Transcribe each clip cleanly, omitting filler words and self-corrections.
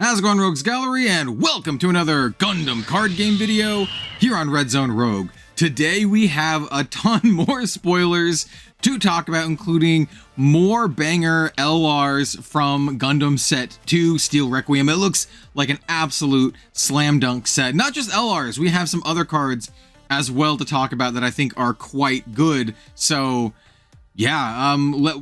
How's it going, Rogues Gallery, and welcome to another Gundam card game video here on Red Zone Rogue. Today we have a ton more spoilers to talk about, including more banger LRs from Gundam Set 2 Steel Requiem. It looks like an absolute slam dunk set. Not just LRs, we have some other cards as well to talk about that I think are quite good. So yeah,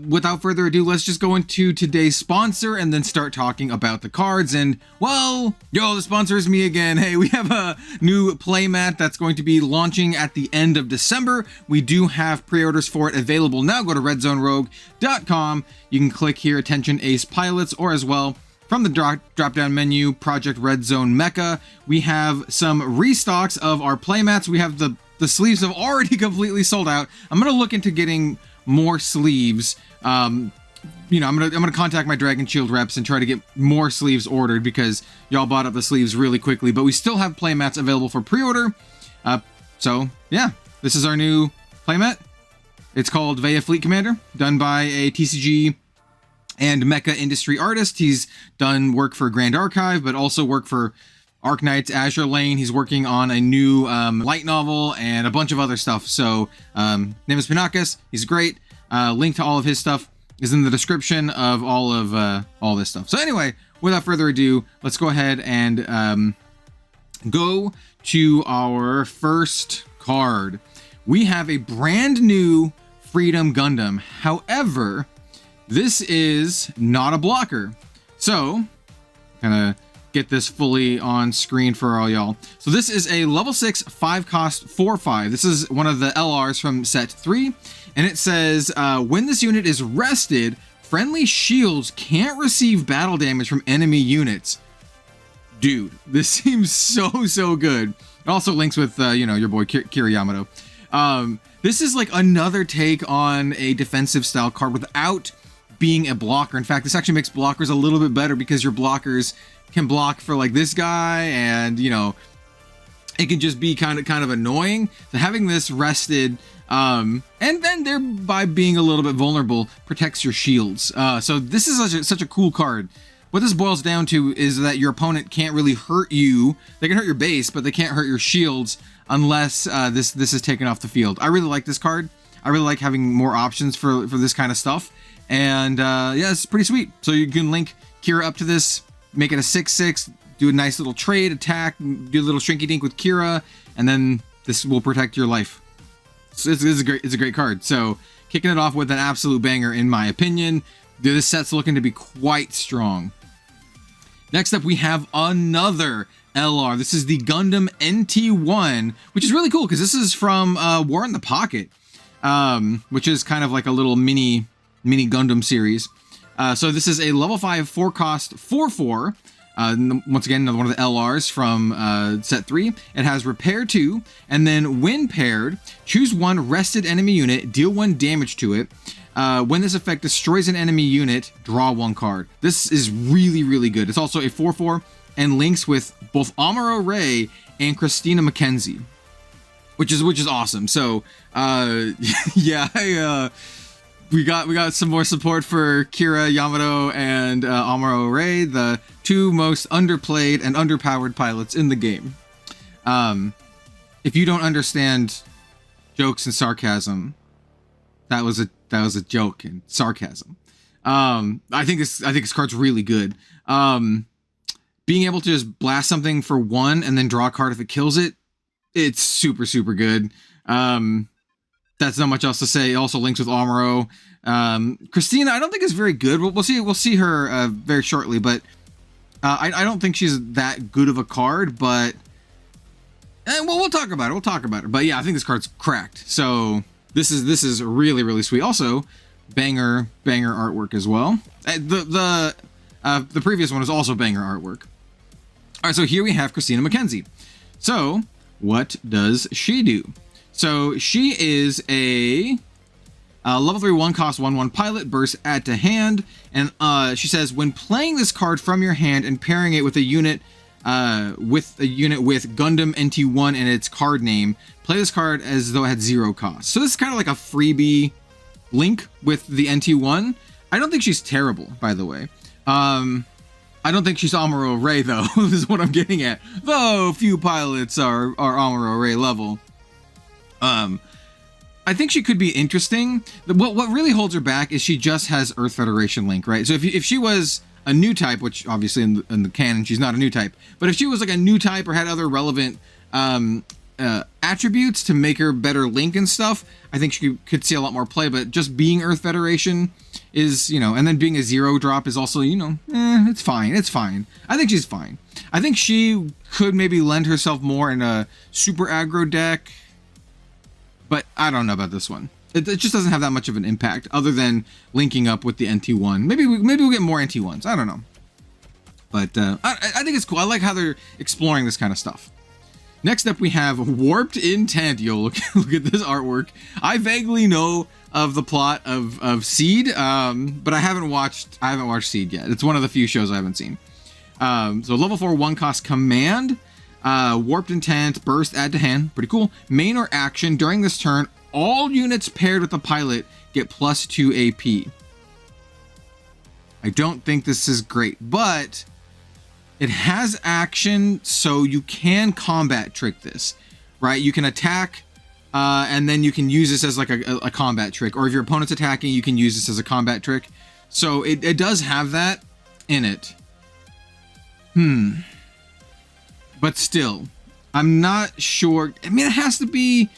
without further ado, let's just go into today's sponsor and then start talking about the cards. And, well, the sponsor is me again. Hey, we have a new playmat that's going to be launching at the end of December. We do have pre-orders for it available now. Go to redzonerogue.com. You can click here, Attention Ace Pilots, or as well, from the drop-down menu, Project Red Zone Mecha. We have some restocks of our playmats. We have the sleeves have already completely sold out. I'm going to look into getting more sleeves. I'm gonna contact my Dragon Shield reps and try to get more sleeves ordered because y'all bought up the sleeves really quickly, but we still have playmats available for pre-order. So yeah, this is our new playmat. It's called Vaya Fleet Commander, done by a TCG and mecha industry artist. He's done work for Grand Archive, but also work for Arknights, Azure Lane. He's working on a new light novel and a bunch of other stuff. So name is Pinakis. He's great. Link to all of his stuff is in the description of all this stuff. So anyway, without further ado, let's go ahead and go to our first card. We have a brand new Freedom Gundam. However, this is not a blocker. So kind of get this fully on screen for all y'all. So this is a level 6 5 cost 4/5. This is one of the LRs from set 3, and it says when this unit is rested, friendly shields can't receive battle damage from enemy units. Dude, this seems so good. It also links with your boy Kira Yamato. This is like another take on a defensive style card without being a blocker. In fact, this actually makes blockers a little bit better because your blockers can block for like this guy, and it can just be kind of annoying. So having this rested and then thereby being a little bit vulnerable protects your shields. So this is such a cool card. What this boils down to is that your opponent can't really hurt you. They can hurt your base, but they can't hurt your shields unless this is taken off the field. I really like this card. I really like having more options for this kind of stuff. And yeah, it's pretty sweet. So you can link Kira up to this, make it a 6/6, do a nice little trade, attack, do a little shrinky dink with Kira, and then this will protect your life. So it's a great card. So kicking it off with an absolute banger, in my opinion. This set's looking to be quite strong. Next up, we have another LR. This is the Gundam NT-1, which is really cool because this is from War in the Pocket, which is kind of like a little mini Gundam series. So this is a level 5 4 cost 4/4. Once again, another one of the LRs from set 3. It has Repair 2, and then when paired, choose one rested enemy unit, deal 1 damage to it. When this effect destroys an enemy unit, draw 1 card. This is really good. It's also a 4/4 and links with both Amuro Ray and Christina McKenzie, which is awesome. So yeah, we got some more support for Kira Yamato and Amuro Ray, the two most underplayed and underpowered pilots in the game. If you don't understand jokes and sarcasm, that was a joke and sarcasm. I think this card's really good. Being able to just blast something for 1 and then draw a card if it kills it, it's super good. That's not much else to say. It also links with Amuro. Christina, I don't think is very good. We'll see her very shortly, but I don't think she's that good of a card. But we'll talk about it. But yeah, I think this card's cracked. So this is really sweet. Also, banger artwork as well. The previous one was also banger artwork. All right, so here we have Christina McKenzie. So what does she do? So she is a level 3 1 cost 1/1 pilot, burst add to hand, and she says when playing this card from your hand and pairing it with a unit with Gundam NT-1 and its card name, play this card as though it had 0 cost. So this is kind of like a freebie link with the NT-1. I don't think she's terrible, by the way. I don't think she's Amuro Ray, though. This is what I'm getting at. Though few pilots are Amuro Ray level. I think she could be interesting. What really holds her back is she just has Earth Federation link, right? So if she was a new type, which obviously in the canon she's not a new type, but if she was like a new type or had other relevant attributes to make her better link and stuff, I think she could see a lot more play. But just being Earth Federation is, you know, and then being a zero drop is also, you know, it's fine. It's fine. I think she's fine. I think she could maybe lend herself more in a super aggro deck, but I don't know about this one. It just doesn't have that much of an impact other than linking up with the NT-1. Maybe we'll get more NT-1s. I don't know. But I think it's cool. I like how they're exploring this kind of stuff. Next up, we have Warped Intent. Yo, look at this artwork. I vaguely know of the plot of Seed, but I haven't watched Seed yet. It's one of the few shows I haven't seen. So level 4 1 cost command, Warped Intent, burst, add to hand. Pretty cool. Main or action during this turn, all units paired with the pilot get +2 AP. I don't think this is great, but it has action, so you can combat trick this, right? You can attack, and then you can use this as like a combat trick. Or if your opponent's attacking, you can use this as a combat trick. So it does have that in it. But still, I'm not sure. I mean, it has to be...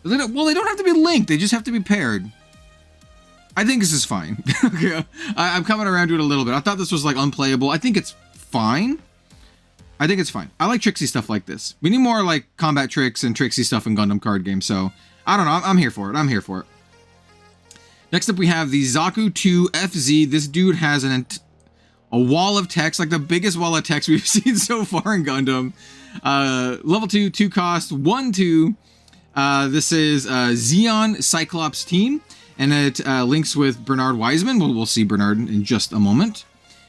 Well, they don't have to be linked. They just have to be paired. I think this is fine. Okay, I'm coming around to it a little bit. I thought this was like unplayable. I think it's fine. I think it's fine. I like tricksy stuff like this. We need more like combat tricks and tricksy stuff in Gundam card games. So I don't know. I'm here for it. I'm here for it. Next up, we have the Zaku II FZ. This dude has a wall of text, like the biggest wall of text we've seen so far in Gundam. Level 2, 2 cost, 1/2. This is Zeon Cyclops team, and it links with Bernard Wiseman. We'll see Bernard in just a moment.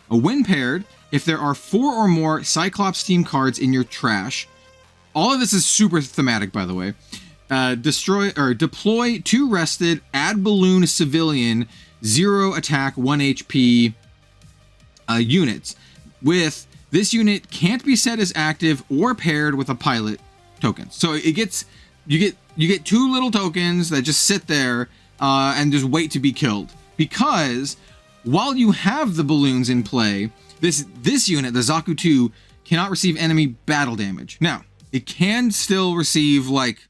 When paired, if there are 4 or more Cyclops team cards in your trash, all of this is super thematic, by the way. Deploy 2 rested, add balloon civilian, 0 attack, 1 HP units. With this unit can't be set as active or paired with a pilot token. So you get 2 little tokens that just sit there and just wait to be killed. Because while you have the balloons in play, this unit, the Zaku II, cannot receive enemy battle damage. Now, it can still receive like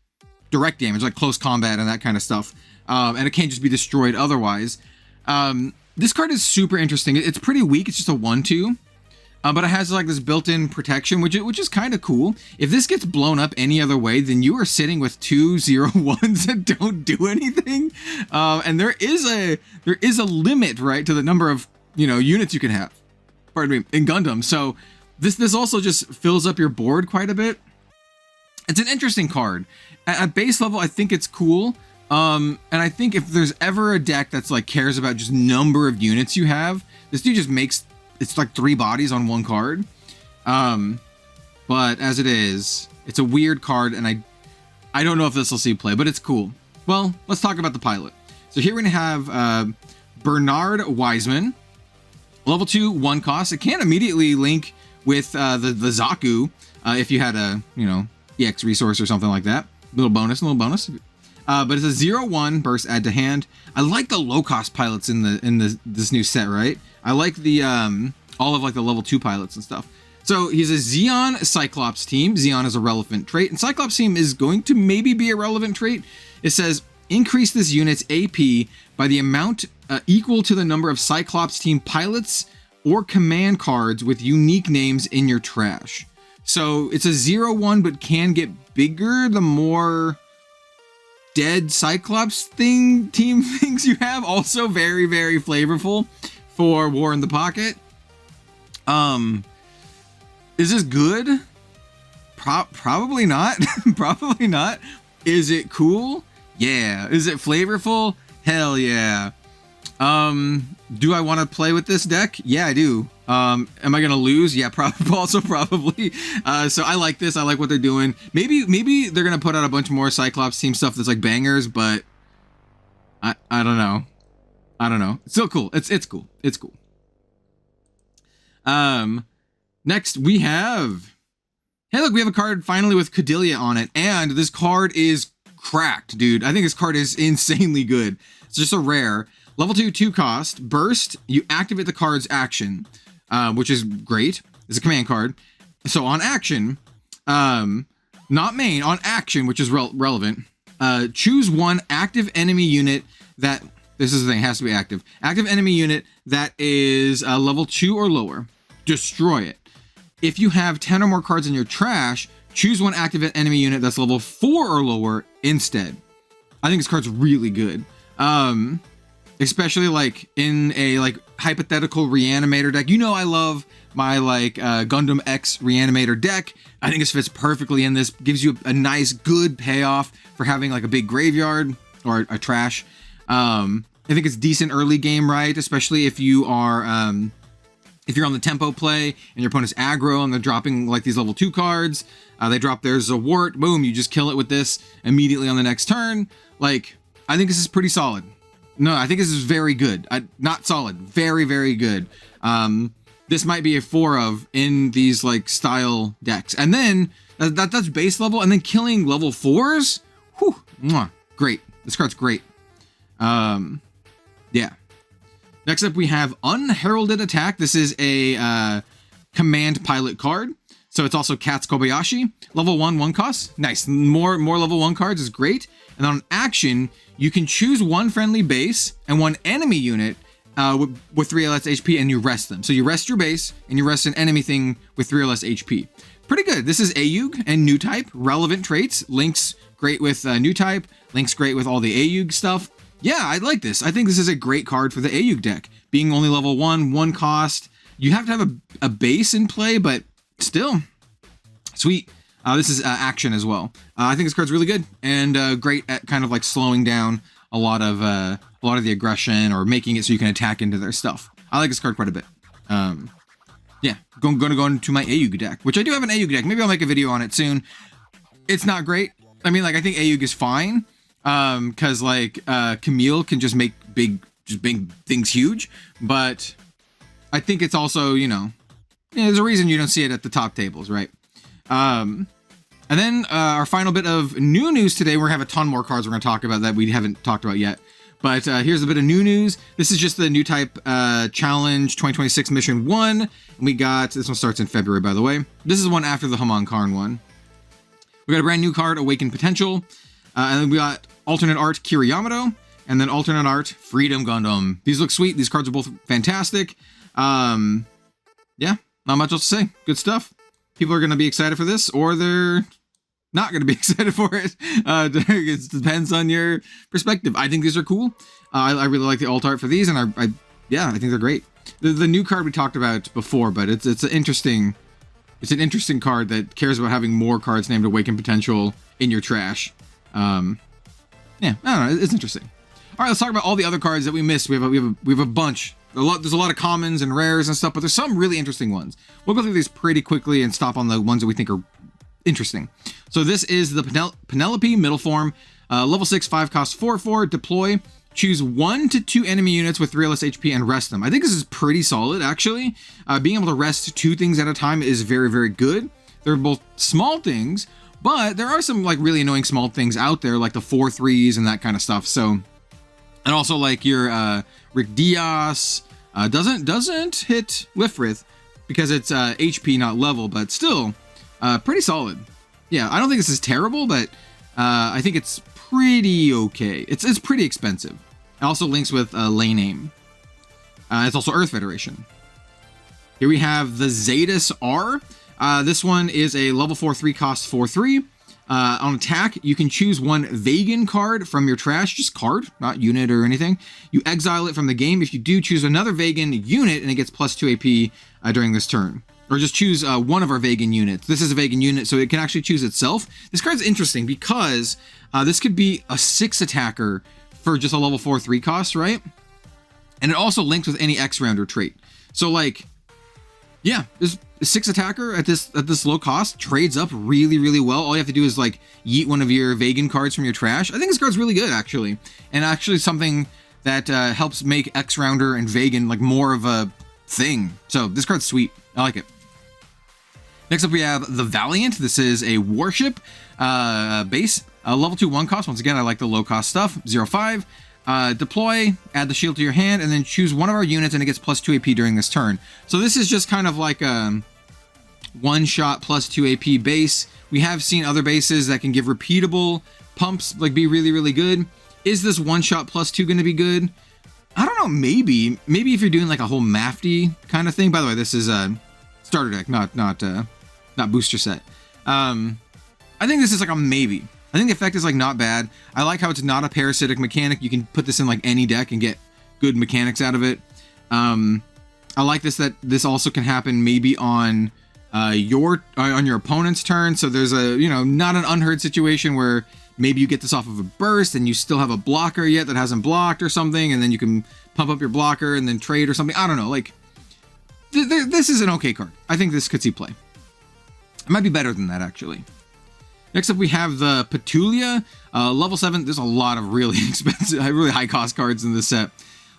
direct damage, like close combat and that kind of stuff. And it can't just be destroyed otherwise. This card is super interesting. It's pretty weak. It's just a 1/2. But it has like this built-in protection, which is kind of cool. If this gets blown up any other way, then you are sitting with 2 0/1s that don't do anything. And there is a limit, right, to the number of, you know, units you can have. Pardon me, in Gundam. So this also just fills up your board quite a bit. It's an interesting card. At base level, I think it's cool. And I think if there's ever a deck that's like cares about just number of units you have, this dude just makes... It's like 3 bodies on 1 card. But as it is, it's a weird card, and I don't know if this will see play, but it's cool. Well, let's talk about the pilot. So here we have Bernard Wiseman. Level 2, 1 cost. It can immediately link with the Zaku if you had a, you know, EX resource or something like that. Little bonus. But it's a 0/1 burst, add to hand. I like the low cost pilots in this new set, right? I like the all of like the level 2 pilots and stuff. So he's a Zeon Cyclops team. Zeon is a relevant trait, and Cyclops team is going to maybe be a relevant trait. It says increase this unit's AP by the amount equal to the number of Cyclops team pilots or command cards with unique names in your trash. So it's a 0/1, but can get bigger the more dead Cyclops team things you have. Also very, very flavorful for War in the Pocket. Is this good? Probably not. Probably not. Is it cool? Yeah. Is it flavorful? Hell yeah. Do I want to play with this deck? Yeah, I do. Am I gonna lose? Yeah, also probably. So I like this. I like what they're doing. Maybe they're gonna put out a bunch more Cyclops team stuff that's like bangers, but I don't know. I don't know. It's still cool. It's cool. It's cool. Next, we have... Hey, look, we have a card finally with Cordelia on it, and this card is cracked, dude. I think this card is insanely good. It's just a rare. Level 2, 2 cost. Burst, you activate the card's action, which is great. It's a command card. So on action, not main, on action, which is relevant, choose one active enemy unit that... This is the thing, it has to be active. Active enemy unit that is level 2 or lower. Destroy it. If you have 10 or more cards in your trash, choose one active enemy unit that's level 4 or lower instead. I think this card's really good. Especially like in a like hypothetical reanimator deck. You know I love my like Gundam X reanimator deck. I think this fits perfectly in this. Gives you a nice good payoff for having like a big graveyard or a trash. I think it's decent early game, right? Especially if you are, if you're on the tempo play and your opponent's aggro and they're dropping like these level 2 cards, they drop their Zawart, boom, you just kill it with this immediately on the next turn. Like, I think this is pretty solid. No, I think this is very good. Not solid, very, very good. This might be a 4 of in these like style decks. And then that's base level, and then killing level 4s. Whew, mwah, great. This card's great. Yeah. Next up, we have Unheralded Attack. This is a command pilot card. So it's also Kat's Kobayashi. Level 1, 1 cost. Nice. More level 1 cards is great. And on action, you can choose one friendly base and one enemy unit with 3 or less HP, and you rest them. So you rest your base, and you rest an enemy thing with 3 or less HP. Pretty good. This is AUG and new type. Relevant traits. Links great with new type. Links great with all the AUG stuff. Yeah, I like this. I think this is a great card for the AUG deck. Being only level 1, 1 cost. You have to have a base in play, but still, sweet. This is action as well. I think this card's really good and great at kind of like slowing down a lot of the aggression or making it so you can attack into their stuff. I like this card quite a bit. Yeah, going to go into my AUG deck, which I do have an AUG deck. Maybe I'll make a video on it soon. It's not great. I mean, like I think AUG is fine. Cause like, Camille can just make big things huge, but I think it's also, you know, there's a reason you don't see it at the top tables, right? And then, our final bit of new news today, we're gonna have a ton more cards we're gonna talk about that we haven't talked about yet, but, here's a bit of new news. This is just the new type, challenge 2026 mission 1. We got, this one starts in February, by the way. This is one after the Haman Karn one. We got a brand new card, Awakened Potential. And then we got alternate art Kira Yamato, and then alternate art Freedom Gundam. These look sweet. These cards are both fantastic. Yeah, not much else to say. Good stuff. People are going to be excited for this, or they're not going to be excited for it. It depends on your perspective. I think these are cool. I really like the alt art for these, and I think they're great. The new card we talked about before, but it's an interesting card that cares about having more cards named Awakened Potential in your trash. Yeah, I don't know. It's interesting. All right, let's talk about all the other cards that we missed. We have a bunch. There's a lot of commons and rares and stuff, but there's some really interesting ones. We'll go through these pretty quickly and stop on the ones that we think are interesting. So this is the Penelope middle form, level 6, 5 cost 4/4. Deploy. Choose 1 to 2 enemy units with 3 or less HP and rest them. I think this is pretty solid, actually. Being able to rest 2 things at a time is very, very good. They're both small things, but there are some like really annoying small things out there, like the 4/3s and that kind of stuff. So, and also like your Rick Diaz doesn't hit Lifrith because it's HP, not level, but still pretty solid. Yeah, I don't think this is terrible, but I think it's pretty okay. It's pretty expensive. It also links with Lane Aim. It's also Earth Federation. Here we have the Zetas R. This one is a level 4, 3 cost 4/3. On attack, you can choose 1 Vegan card from your trash, just card, not unit or anything. You exile it from the game. If you do, choose another Vegan unit and it gets plus 2 AP during this turn. Or just choose one of our Vegan units. This is a Vegan unit, so it can actually choose itself. This card's interesting because this could be a 6 attacker for just a level 4, 3 cost, right? And it also links with any X-Rounder trait. So like, yeah, this 6 attacker at this low cost trades up really, really well. All you have to do is like yeet one of your Vegan cards from your trash. I think this card's really good, actually. And actually something that helps make X-Rounder and Vegan like more of a thing. So this card's sweet. I like it. Next up, we have the Valiant. This is a warship base, level 2 1 cost. Once again, I like the low cost stuff. 0-5. Deploy, add the shield to your hand, and then choose one of our units, and it gets plus 2 AP during this turn. So this is just kind of like a one-shot plus 2 AP base. We have seen other bases that can give repeatable pumps, like be really, really good. Is this one-shot plus 2 going to be good? I don't know, maybe. Maybe if you're doing like a whole Mafty kind of thing. By the way, this is a starter deck, not booster set. I think this is like a maybe. I think the effect is like not bad. I like how it's not a parasitic mechanic. You can put this in like any deck and get good mechanics out of it. I like this, that this also can happen maybe on your opponent's turn. So there's a, you know, not an unheard situation where maybe you get this off of a burst and you still have a blocker yet that hasn't blocked or something, and then you can pump up your blocker and then trade or something. I don't know. Like this is an okay card. I think this could see play. It might be better than that, actually. Next up, we have the Petulia, level 7. There's a lot of really expensive, really high cost cards in this set.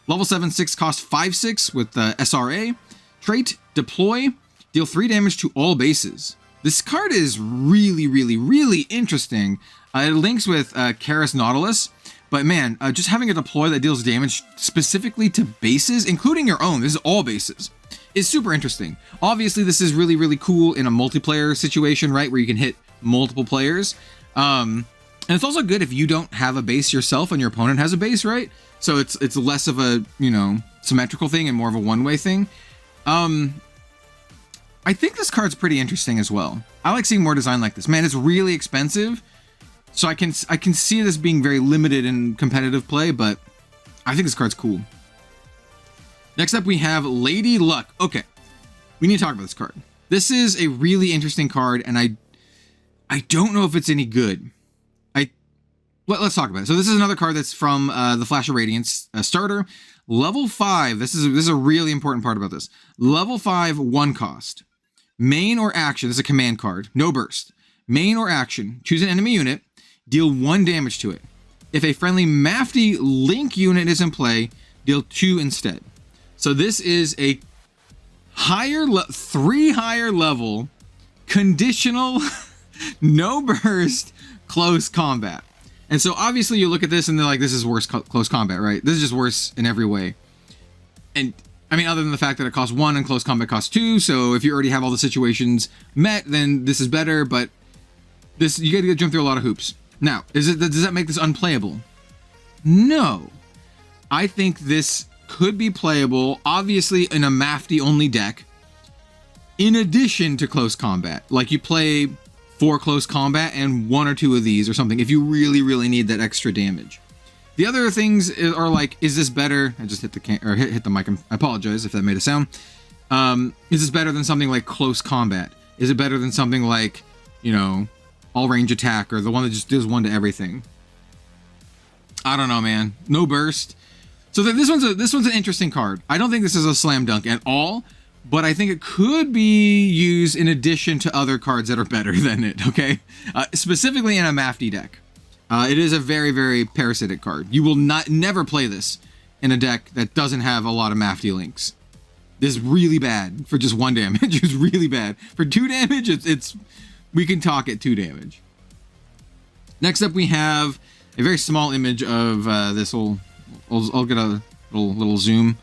Level 7, 6 cost 5/6 with the SRA. Trait, deploy, deal 3 damage to all bases. This card is really, really, really interesting. It links with Kimaris Nautilus, but man, just having a deploy that deals damage specifically to bases, including your own, this is all bases, is super interesting. Obviously, this is really, really cool in a multiplayer situation, right, where you can hit multiple players. And it's also good if you don't have a base yourself and your opponent has a base, right? So it's less of a, you know, symmetrical thing and more of a one-way thing. I think this card's pretty interesting as well. I like seeing more design like this. Man, it's really expensive, so I can see this being very limited in competitive play, but I think this card's cool. Next up, we have Lady Luck. Okay, we need to talk about this card. This is a really interesting card, and I don't know if it's any good. Let's talk about it. So this is another card that's from the Flash of Radiance starter. Level 5, this is a really important part about this. Level 5, 1 cost. Main or action, this is a command card, no burst. Main or action, choose an enemy unit, deal 1 damage to it. If a friendly Mafty Link unit is in play, deal 2 instead. So this is a 3 higher level, conditional, no burst, close combat. And so obviously you look at this and they're like, this is worse close combat, right? This is just worse in every way. And I mean, other than the fact that it costs 1 and close combat costs 2. So if you already have all the situations met, then this is better. But this, you got to jump through a lot of hoops. Now, does that make this unplayable? No. I think this could be playable, obviously in a Mafty only deck, in addition to close combat. Like you play 4 close combat and 1 or 2 of these or something if you really, really need that extra damage. The other things are like, is this better? I just hit the mic. I apologize if that made a sound. Is this better than something like close combat? Is it better than something like, you know, all range attack, or the one that just does 1 to everything? I don't know, man. No burst. So this one's an interesting card. I don't think this is a slam dunk at all, but I think it could be used in addition to other cards that are better than it, okay? Specifically in a Mafty deck. It is a very, very parasitic card. You will never play this in a deck that doesn't have a lot of Mafty links. This is really bad for just 1 damage. It's really bad. For 2 damage, we can talk at 2 damage. Next up, we have a very small image of this. I'll get a little zoom.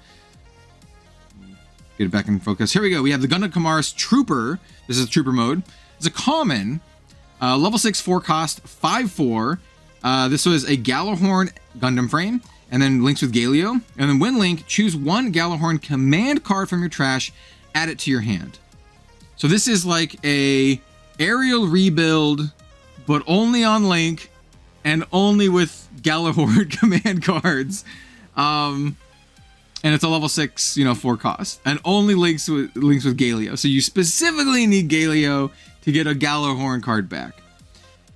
Get it back in focus. Here we go. We have the Gundam Kimaris Trooper. This is Trooper mode. It's a common, level 6, 4 cost, 5/4. This was a Gjallarhorn Gundam frame, and then links with Galio. And then when link, choose 1 Gjallarhorn command card from your trash, add it to your hand. So this is like a aerial rebuild, but only on link and only with Gjallarhorn command cards. And it's a level 6, 4 cost, and only links with Galio. So you specifically need Galio to get a Gjallarhorn card back.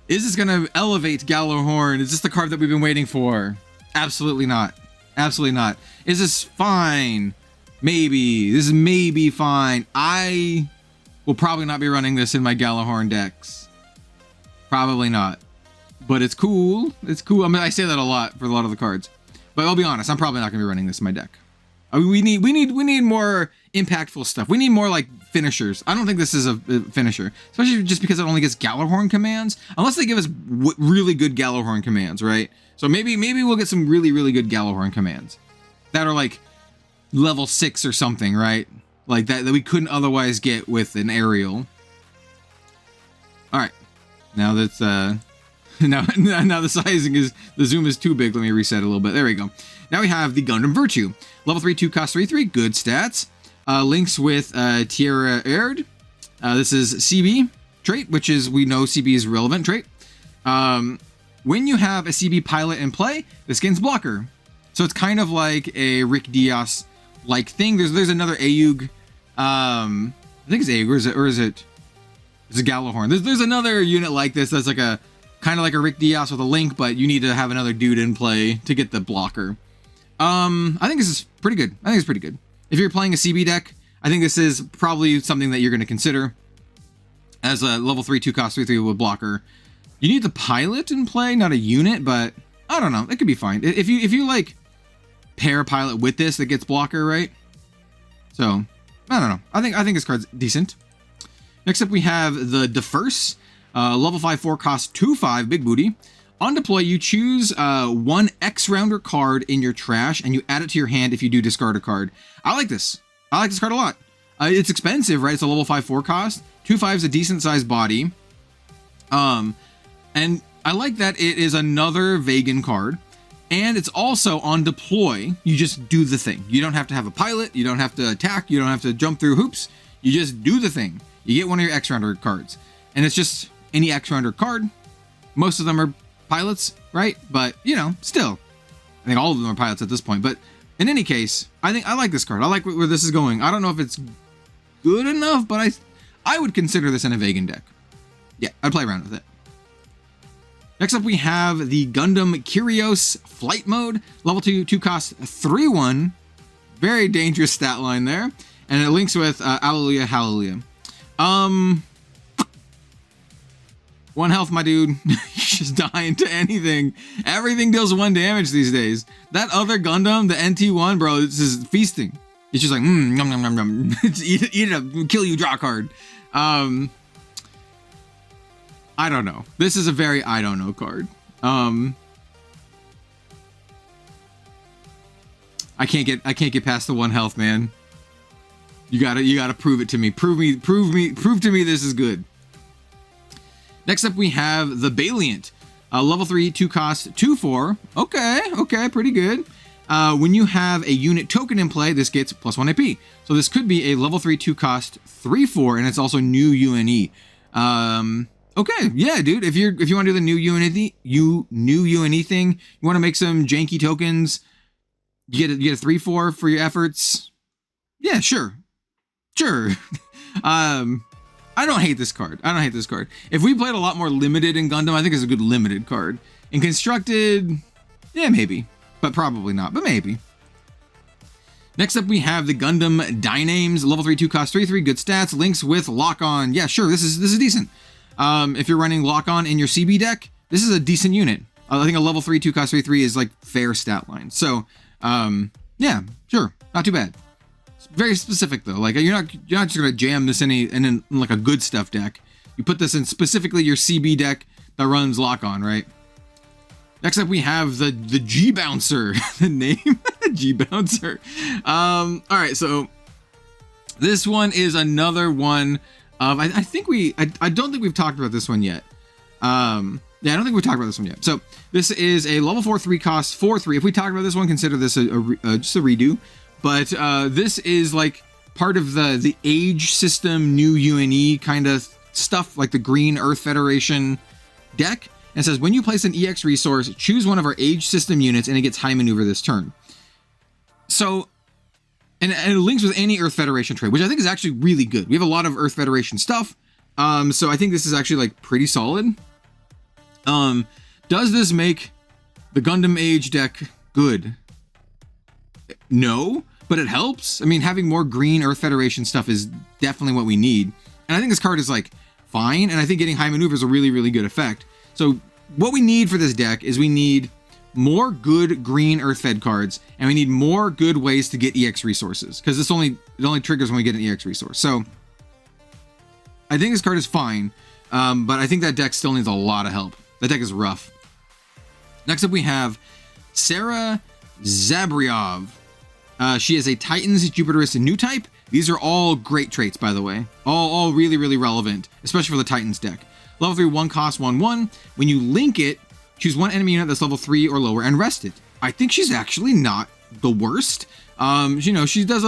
Is this gonna elevate Gjallarhorn? Is this the card that we've been waiting for? Absolutely not. Absolutely not. Is this fine? Maybe. This is maybe fine. I will probably not be running this in my Gjallarhorn decks. Probably not. But it's cool. It's cool. I mean, I say that a lot for a lot of the cards. But I'll be honest, I'm probably not gonna be running this in my deck. I mean, we need more impactful stuff. We need more like finishers. I don't think this is a finisher, especially just because it only gets Gjallarhorn commands, unless they give us really good Gjallarhorn commands, right? So maybe we'll get some really good Gjallarhorn commands that are like level 6 or something, right? Like that we couldn't otherwise get with an aerial. All right, now that's now the sizing is, the zoom is too big. Let me reset a little bit. There we go. Now we have the Gundam Virtue, level 3, 2 cost 3/3, good stats. Links with Tierra Erd. This is CB trait, which is, we know CB is a relevant trait. When you have a CB pilot in play, this gains blocker. So it's kind of like a Rick Diaz like thing. There's another Ayug. I think it's Ayug, or is it? It's a Gjallarhorn. There's another unit like this that's like a kind of like a Rick Diaz with a link, but you need to have another dude in play to get the blocker. I think this is pretty good. I think it's pretty good. If you're playing a CB deck, I think this is probably something that you're going to consider as a level 3, 2 cost 3/3 with blocker. You need the pilot in play, not a unit, but I don't know. It could be fine. If you like pair pilot with this, that gets blocker, right? So I don't know. I think this card's decent. Next up, we have the Defurse, level 5, 4 cost 2/5, big booty. On deploy, you choose one X-Rounder card in your trash, and you add it to your hand if you do discard a card. I like this. I like this card a lot. It's expensive, right? It's a level 5, 4 cost. 2/5 is a decent-sized body. And I like that it is another Vegan card. And it's also on deploy. You just do the thing. You don't have to have a pilot. You don't have to attack. You don't have to jump through hoops. You just do the thing. You get one of your X-Rounder cards. And it's just any X-Rounder card. Most of them are pilots, right? But, you know, still. I think all of them are pilots at this point. But in any case, I like this card. I like where this is going. I don't know if it's good enough, but I would consider this in a Vegan deck. Yeah, I'd play around with it. Next up, we have the Gundam Kyrios Flight Mode, level 2, 2 cost 3/1. Very dangerous stat line there. And it links with Alleluia, Hallelujah. 1 health, my dude. You're just dying to anything. Everything deals 1 damage these days. That other Gundam, the NT-1, bro, this is feasting. It's just like, nom, nom, nom, nom. It's eat it up, kill you, draw a card. I don't know. This is a very I don't know card. I can't get past the 1 health, man. You gotta prove it to me. Prove to me this is good. Next up, we have the Valiant, level 3, 2 cost 2/4. Okay, pretty good. When you have a unit token in play, this gets +1 AP. So this could be a level 3, 2 cost 3/4, and it's also new UNE. Okay, yeah, dude. If you want to do the new UNE thing, you want to make some janky tokens, you get a 3/4 for your efforts. Yeah, sure. I don't hate this card. If we played a lot more limited in Gundam, I think it's a good limited card. In constructed, yeah, maybe, but probably not, but maybe. Next up, we have the Gundam Dynames, level 3, 2 cost 3/3, good stats, links with Lock On. Yeah, sure, this is decent. If you're running Lock On in your CB deck, this is a decent unit. I think a level 3, 2 cost 3/3 is like fair stat line. So, yeah, sure, not too bad. It's very specific though. Like you're not just gonna jam this in like a good stuff deck. You put this in specifically your CB deck that runs Lock On, right? Next up, we have the G Bouncer. The name G Bouncer. All right, so this one is another one of I don't think we've talked about this one yet. Yeah, I don't think we've talked about this one yet. So this is a level 4, 3 cost 4/3. If we talked about this one, consider this just a redo. But this is like part of the Age system, new UNE kind of stuff, like the Green Earth Federation deck. And it says, when you place an EX resource, choose one of our Age system units, and it gets high maneuver this turn. So, and it links with any Earth Federation trade, which I think is actually really good. We have a lot of Earth Federation stuff. So I think this is actually like pretty solid. Does this make the Gundam Age deck good? No, but it helps. I mean, having more green Earth Federation stuff is definitely what we need. And I think this card is like fine. And I think getting high maneuver is a really, really good effect. So what we need for this deck is we need more good green Earth Fed cards, and we need more good ways to get EX resources, because it only triggers when we get an EX resource. So I think this card is fine, but I think that deck still needs a lot of help. That deck is rough. Next up, we have Sarah Zabriov. She is a Titans Jupiterist new type. These are all great traits, by the way. All really, really relevant, especially for the Titans deck. Level 3, 1 cost, 1/1. When you link it, choose one enemy unit that's level 3 or lower and rest it. I think she's actually not the worst. You know, she does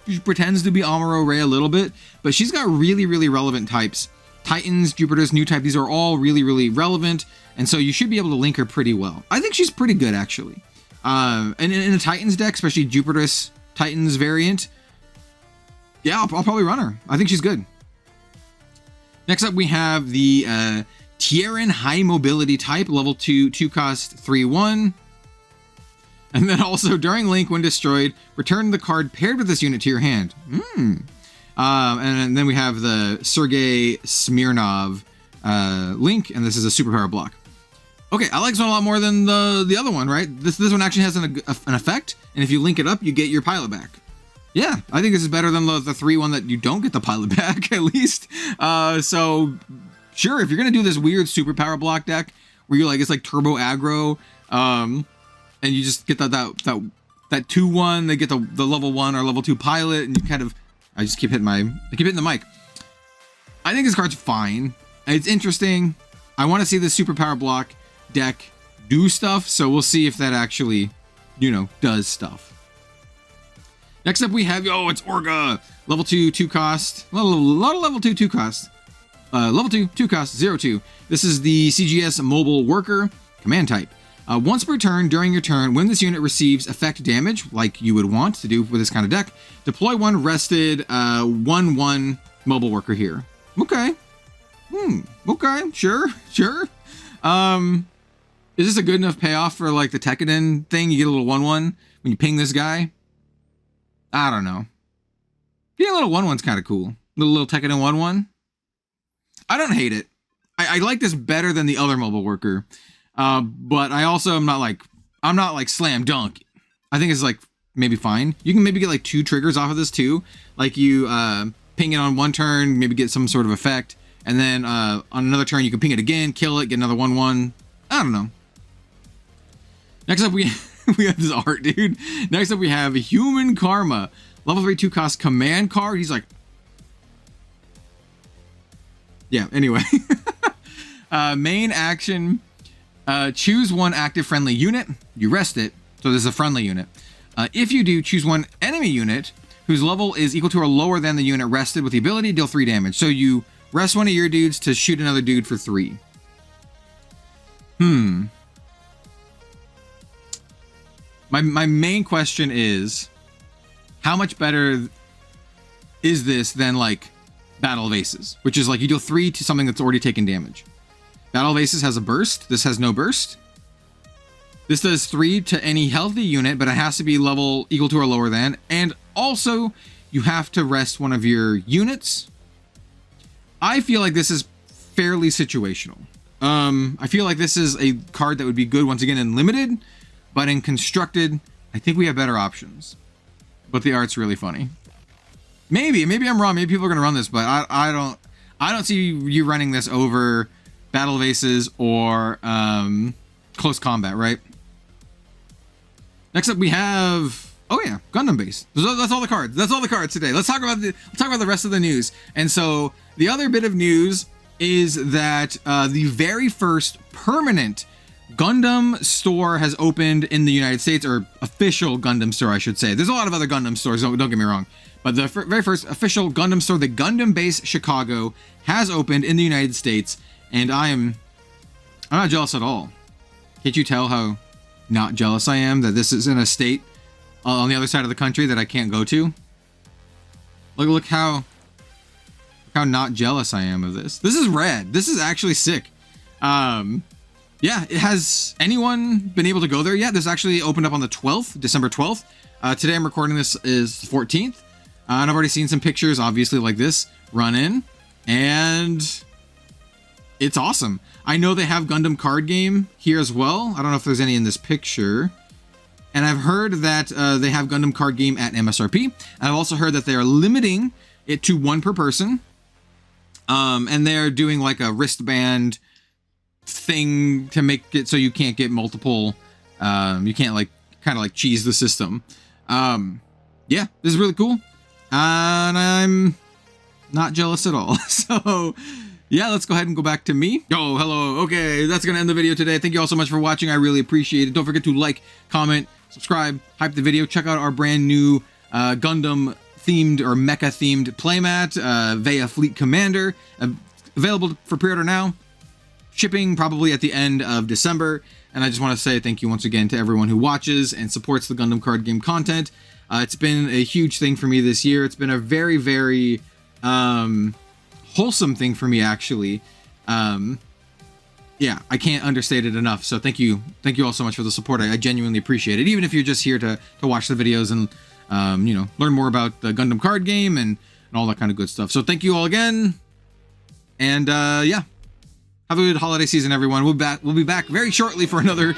she pretends to be Amuro Ray a little bit, but she's got really, really relevant types. Titans, Jupiter's new type, these are all really, really relevant, and so you should be able to link her pretty well. I think she's pretty good, actually. And in a Titans deck, especially Jupiter's Titans variant, yeah, I'll probably run her. I think she's good. Next up, we have the Tieran High Mobility type, level 2, 2 cost, 3/1. And then also, during link, when destroyed, return the card paired with this unit to your hand. And then we have the Sergei Smirnov link, and this is a superpower block. Okay, I like this one a lot more than the other one, right? This one actually has an effect, and if you link it up, you get your pilot back. Yeah, I think this is better than the 3-1 that you don't get the pilot back, at least. So, sure, if you're going to do this weird superpower block deck, where you're like, it's like turbo aggro, and you just get that 2-1, they get the level 1 or level 2 pilot, and you kind of, I keep hitting the mic. I think this card's fine. It's interesting. I want to see the superpower block deck do stuff, so we'll see if that actually, you know, does stuff. Next up we have, it's Orga. Level 2, 2 cost. A lot of level 2, 2 cost. Level 2, 2 cost, 0/2. This is the CGS Mobile Worker command type. Once per turn, during your turn, when this unit receives effect damage, like you would want to do with this kind of deck, deploy one rested 1/1 Mobile Worker here. Okay. Okay, sure. Is this a good enough payoff for like the Tekkaden thing? You get a little 1/1 when you ping this guy? I don't know. Getting a little 1/1's kind of cool. Little Tekkaden 1/1. I don't hate it. I like this better than the other Mobile Worker. But I also am not like slam dunk. I think it's like maybe fine. You can maybe get like 2 triggers off of this too. Like you ping it on one turn, maybe get some sort of effect. And then on another turn, you can ping it again, kill it, get another 1/1. I don't know. Next up, we have this art, dude. Next up, we have Human Karma. Level 3, 2 cost command card. He's like... Yeah, anyway. Main action. Choose one active friendly unit. You rest it. So this is a friendly unit. If you do, choose one enemy unit whose level is equal to or lower than the unit rested with the ability to deal 3 damage. So you rest one of your dudes to shoot another dude for 3. My main question is, how much better is this than like Battle of Aces, which is like you deal 3 to something that's already taken damage. Battle of Aces has a burst. This has no burst. This does 3 to any healthy unit, but it has to be level equal to or lower than. And also, you have to rest one of your units. I feel like this is fairly situational. I feel like this is a card that would be good once again in limited, but in constructed, I think we have better options. But the art's really funny. Maybe I'm wrong. Maybe people are gonna run this, but I don't see you running this over Battle of Aces or Close Combat, right? Next up, we have Gundam base. That's all the cards. That's all the cards today. Let's talk about the rest of the news. And so the other bit of news is that the very first permanent Gundam store has opened in the United States, or official Gundam store, I should say. There's a lot of other Gundam stores, don't get me wrong. But the very first official Gundam store, the Gundam base Chicago, has opened in the United States. And I'm not jealous at all. Can't you tell how not jealous I am that this is in a state on the other side of the country that I can't go to? Look how not jealous I am of this. This is rad. This is actually sick. Yeah, has anyone been able to go there yet? This actually opened up on the 12th, December 12th. Today I'm recording this is the 14th. And I've already seen some pictures, obviously, like this, run in. And it's awesome. I know they have Gundam card game here as well. I don't know if there's any in this picture. And I've heard that they have Gundam card game at MSRP. And I've also heard that they are limiting it to 1 per person. And they're doing like a wristband thing to make it so you can't get multiple, you can't like kind of like cheese the system. Yeah, this is really cool, and I'm not jealous at all. So yeah, let's go ahead and go back to me. Oh, hello. Okay, that's gonna end the video today. Thank you all so much for watching. I really appreciate it. Don't forget to like, comment, subscribe, hype the video. Check out our brand new Gundam themed or mecha themed playmat, Vaya Fleet Commander, available for pre-order now. Shipping probably at the end of December. And I just want to say thank you once again to everyone who watches and supports the Gundam card game content. It's been a huge thing for me this year. It's been a very, very wholesome thing for me, actually. Yeah, I can't understate it enough. So thank you all so much for the support. I genuinely appreciate it. Even if you're just here to watch the videos and you know, learn more about the Gundam card game and all that kind of good stuff. So thank you all again, and yeah, have a good holiday season, everyone. We'll be back very shortly for another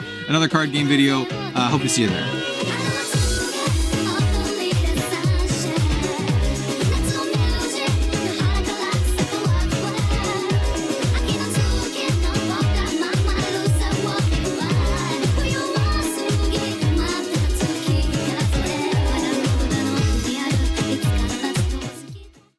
card game video. Hope to see you there.